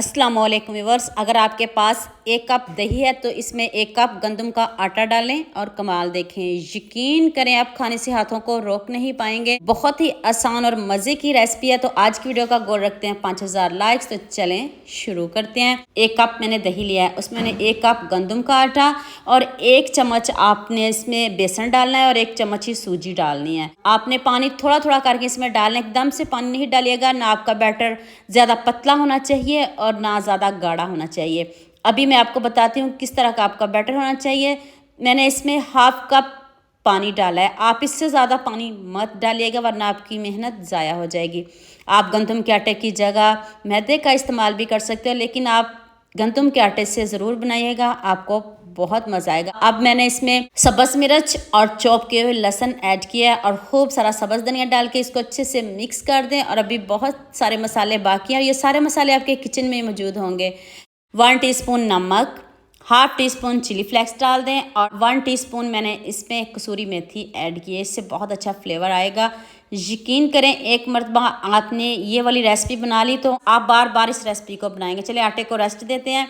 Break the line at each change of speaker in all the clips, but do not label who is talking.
अस्सलाम वालेकुम व्यूअर्स, अगर आपके पास एक कप दही है तो इसमें एक कप गंदम का आटा डालें और कमाल देखें। यकीन करें आप खाने से हाथों को रोक नहीं पाएंगे। बहुत ही आसान और मज़े की रेसिपी है। तो आज की वीडियो का गोल रखते हैं 5000 लाइक्स। तो चलें शुरू करते हैं। एक कप मैंने दही लिया है, उसमें मैंने एक कप गंदम का आटा और एक चम्मच आपने इसमें बेसन डालना है और एक चम्मच ही सूजी डालनी है। आपने पानी थोड़ा थोड़ा करके इसमें डालना है, एकदम से पानी नहीं डालिएगा। ना आपका बैटर ज़्यादा पतला होना चाहिए और ना ज़्यादा गाढ़ा होना चाहिए। अभी मैं आपको बताती हूँ किस तरह का आपका बैटर होना चाहिए। मैंने इसमें हाफ कप पानी डाला है। आप इससे ज़्यादा पानी मत डालिएगा वरना आपकी मेहनत ज़ाया हो जाएगी। आप गंदम के आटे की जगह मैदे का इस्तेमाल भी कर सकते हो, लेकिन आप गंदम के आटे से ज़रूर बनाइएगा, आपको बहुत मज़ा आएगा। अब मैंने इसमें सब्ज़ मिर्च और चॉप किए हुए लहसुन ऐड किया है और खूब सारा सब्ज़ धनिया डाल के इसको अच्छे से मिक्स कर दें। और अभी बहुत सारे मसाले बाकी हैं और ये सारे मसाले आपके किचन में मौजूद होंगे। 1 टीस्पून नमक, half teaspoon chilli flakes डाल दें और 1 टीस्पून मैंने इसमें कसूरी मेथी ऐड की है। इससे बहुत अच्छा फ्लेवर आएगा। यकीन करें एक मरतबा आपने ये वाली रेसिपी बना ली तो आप बार बार इस रेसिपी को बनाएंगे। चलिए आटे को रेस्ट देते हैं।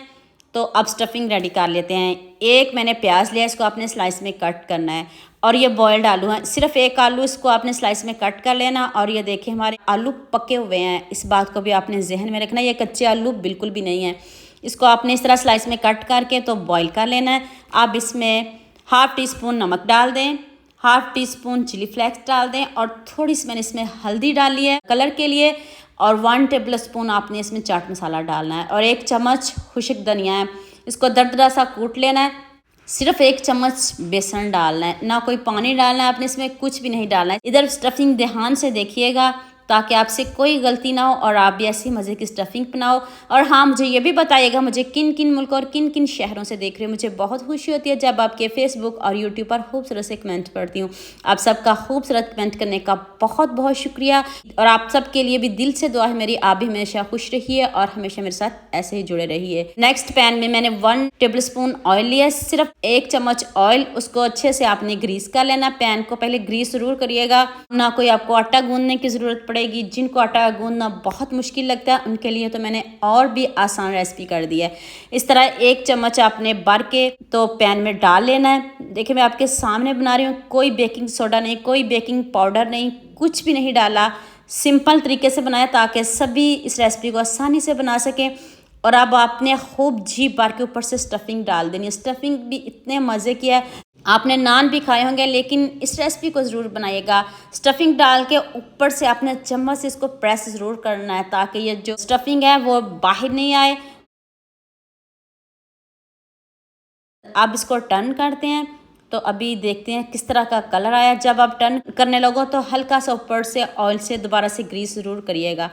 तो अब स्टफिंग रेडी कर लेते हैं। एक मैंने प्याज लिया, इसको आपने स्लाइस में कट करना है और ये बॉयल्ड आलू है, सिर्फ एक आलू, इसको आपने स्लाइस में कट कर लेना। और ये देखिए हमारे आलू पके हुए हैं, इस बात को भी आपने जहन में रखना। ये कच्चे आलू बिल्कुल भी नहीं है। इसको आपने इस तरह स्लाइस में कट करके तो बॉईल कर लेना है। अब इसमें हाफ टी स्पून नमक डाल दें, half teaspoon chilli flakes डाल दें और थोड़ी सी मैंने इसमें हल्दी डाली है कलर के लिए और 1 टेबल स्पून आपने इसमें चाट मसाला डालना है और 1 चम्मच खुश्क धनिया है। इसको दरदरा सा कूट लेना है। सिर्फ 1 चम्मच बेसन डालना है, ना कोई पानी डालना है, आपने इसमें कुछ भी नहीं डालना है। इधर स्टफिंग ध्यान से देखिएगा ताकि आपसे कोई गलती ना हो और आप भी ऐसी मज़े की स्टफिंग बनाओ। और हाँ, मुझे ये भी बताइएगा मुझे किन किन मुल्क और किन किन शहरों से देख रहे हो। मुझे बहुत खुशी होती है जब आपके फेसबुक और यूट्यूब पर खूबसूरत से कमेंट पढ़ती हूँ। आप सबका खूबसूरत कमेंट करने का बहुत बहुत शुक्रिया और आप सबके लिए भी दिल से दुआ है मेरी। आप भी हमेशा खुश रहिए और हमेशा मेरे साथ ऐसे ही जुड़े रहिए। नेक्स्ट पैन में मैंने 1 टेबल स्पून ऑयल लिया, सिर्फ 1 चम्मच ऑयल, उसको अच्छे से आपने ग्रीस कर लेना। पैन को पहले ग्रीस जरूर करिएगा, ना कोई आपको आटा गूंदने की ज़रूरत पड़ेगी। जिनको आटा गूंदना बहुत मुश्किल लगता है उनके लिए तो मैंने और भी आसान रेसिपी कर दी है। इस तरह 1 चम्मच आपने भर के तो पैन में डाल लेना है। देखिए मैं आपके सामने बना रही हूँ, कोई बेकिंग सोडा नहीं, कोई बेकिंग पाउडर नहीं, कुछ भी नहीं डाला। सिंपल तरीके से बनाया ताकि सभी इस रेसिपी को आसानी से बना सकें। और अब आपने खूब जी भर के ऊपर से स्टफिंग डाल देनी है। स्टफिंग भी इतने मज़े की है, आपने नान भी खाए होंगे लेकिन इस रेसिपी को ज़रूर बनाइएगा। स्टफिंग डाल के ऊपर से आपने चम्मच से इसको प्रेस ज़रूर करना है ताकि ये जो स्टफिंग है वो बाहर नहीं आए। अब इसको टर्न करते हैं तो अभी देखते हैं किस तरह का कलर आया। जब आप टर्न करने लगो तो हल्का सा ऊपर से ऑयल से दोबारा से ग्रीस ज़रूर करिएगा।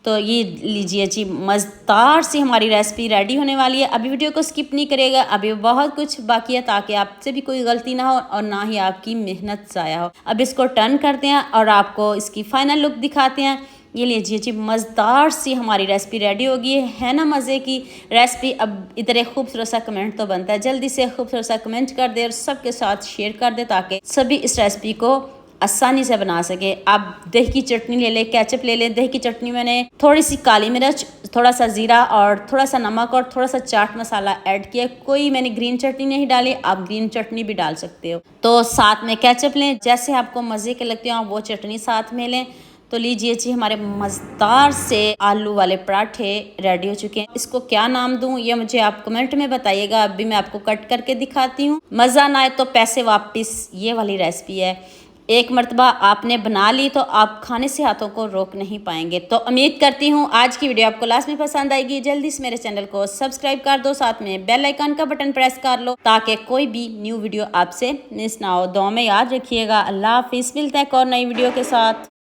तो ये लीजिए जी, मज़ेदार सी हमारी रेसिपी रेडी होने वाली है। अभी वीडियो को स्किप नहीं करिएगा, अभी बहुत कुछ बाकी है ताकि आपसे भी कोई गलती ना हो और ना ही आपकी मेहनत ज़ाया हो। अब इसको टर्न करते हैं और आपको इसकी फाइनल लुक दिखाते हैं। ये लीजिए जी, मज़ेदार सी हमारी रेसिपी रेडी होगी है ना, मज़े की रेसिपी। अब इधर एक खूबसूरत सा कमेंट तो बनता है, जल्दी से खूबसूरत सा कमेंट कर दे और सबके साथ शेयर कर दे ताकि सभी इस रेसिपी को आसानी से बना सके। आप दही की चटनी ले लें, केचप ले लें। दही की चटनी मैंने थोड़ी सी काली मिर्च, थोड़ा सा ज़ीरा और थोड़ा सा नमक और थोड़ा सा चाट मसाला ऐड किया। कोई मैंने ग्रीन चटनी नहीं डाली, आप ग्रीन चटनी भी डाल सकते हो। तो साथ में केचप लें, जैसे आपको मज़े के लगते हो आप वो चटनी साथ में लें। तो लीजिए जी, हमारे मज़ेदार से आलू वाले पराठे रेडी हो चुके हैं। इसको क्या नाम दूं ये मुझे आप कमेंट में बताइएगा। अभी मैं आपको कट करके दिखाती हूँ। मज़ा ना आए तो पैसे वापस, ये वाली रेसिपी है। एक मरतबा आपने बना ली तो आप खाने से हाथों को रोक नहीं पाएंगे। तो उम्मीद करती हूँ आज की वीडियो आपको लास्ट में पसंद आएगी। जल्दी से मेरे चैनल को सब्सक्राइब कर दो, साथ में बेल आइकन का बटन प्रेस कर लो ताकि कोई भी न्यू वीडियो आपसे मिस ना हो। दुआ में याद रखिएगा। अल्लाह हाफिज़, मिलता है एक और नई वीडियो के साथ।